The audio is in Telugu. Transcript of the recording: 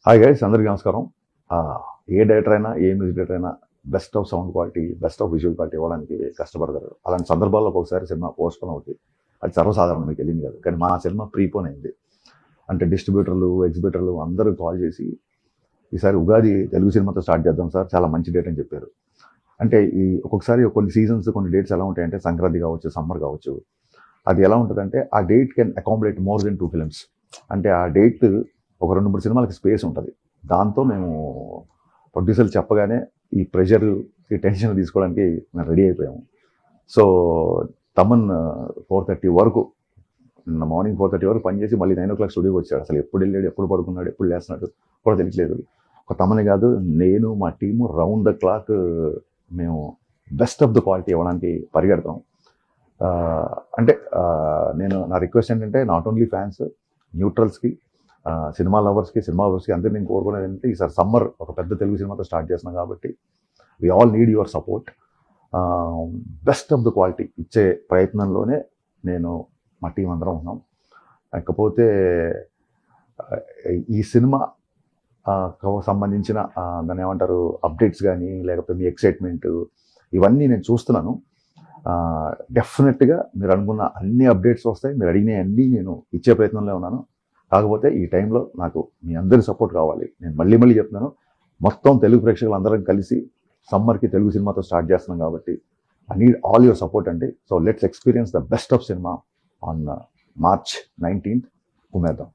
హాయ్ గైస్, అందరికీ నమస్కారం. ఏ డైరెక్టర్ అయినా, ఏ మ్యూజిక్ డైరెక్టర్ అయినా best of sound quality, best of visual quality ఇవ్వడానికి కష్టపడతారు. అలాంటి సందర్భాల్లో ఒకసారి సినిమా పోస్ట్పోన్ అవుతుంది. అది సర్వసాధారణం, మీకు తెలియదు కాదు. కానీ మా సినిమా ప్రీపోన్ అయింది. అంటే డిస్ట్రిబ్యూటర్లు, ఎగ్జిబిటర్లు అందరూ కాల్ చేసి ఈసారి ఉగాది తెలుగు సినిమాతో స్టార్ట్ చేద్దాం సార్, చాలా మంచి డేట్ అని చెప్పారు. అంటే ఈ ఒక్కొక్కసారి కొన్ని సీజన్స్, కొన్ని డేట్స్ ఎలా ఉంటాయంటే, సంక్రాంతి కావచ్చు, సమ్మర్ కావచ్చు, అది ఎలా ఉంటుందంటే ఆ date can accommodate more than 2 films. అంటే ఆ డేట్ ఒక 2-3 సినిమాలకి స్పేస్ ఉంటుంది. దాంతో మేము ప్రొడ్యూసర్లు చెప్పగానే ఈ ప్రెషర్, ఈ టెన్షన్ తీసుకోవడానికి మేము రెడీ అయిపోయాము. సో తమన్ 4:30 వరకు, నిన్న మార్నింగ్ 4:30 వరకు పనిచేసి మళ్ళీ 9 o'clock స్టూడియోకి వచ్చాడు. అసలు ఎప్పుడు వెళ్ళాడు, ఎప్పుడు పడుకున్నాడు, ఎప్పుడు లేస్తున్నాడు కూడా తెలియట్లేదు. ఒక తమనే కాదు, నేను మా టీము రౌండ్ ద క్లాక్ మేము బెస్ట్ ఆఫ్ ద క్వాలిటీ ఇవ్వడానికి పరిగెడతాం. అంటే నేను నా రిక్వెస్ట్ ఏంటంటే, నాట్ ఓన్లీ ఫ్యాన్స్, న్యూట్రల్స్కి, సినిమా లవర్స్కి అందరినీ నేను కోరుకునేది ఏంటంటే, ఈసారి సమ్మర్ ఒక పెద్ద తెలుగు సినిమాతో స్టార్ట్ చేస్తున్నాం కాబట్టి we all need your support. Best of the quality ఇచ్చే ప్రయత్నంలోనే నేను, మా టీం అందరం ఉన్నాం. కాకపోతే ఈ సినిమా సంబంధించిన దాన్ని ఏమంటారు, అప్డేట్స్ కానీ, లేకపోతే మీ ఎక్సైట్మెంట్, ఇవన్నీ నేను చూస్తున్నాను. డెఫినెట్గా మీరు అనుకున్న అన్ని అప్డేట్స్ వస్తాయి. మీరు అడిగిన అన్నీ నేను ఇచ్చే ప్రయత్నంలో ఉన్నాను. కాకపోతే ఈ టైంలో నాకు మీ అందరి సపోర్ట్ కావాలి. నేను మళ్ళీ చెప్తున్నాను, మొత్తం తెలుగు ప్రేక్షకులు అందరం కలిసి సమ్మర్కి తెలుగు సినిమాతో స్టార్ట్ చేస్తున్నాం కాబట్టి I need all your support అండి. So let's experience the best of cinema on March 19th. కుమేద్దాం.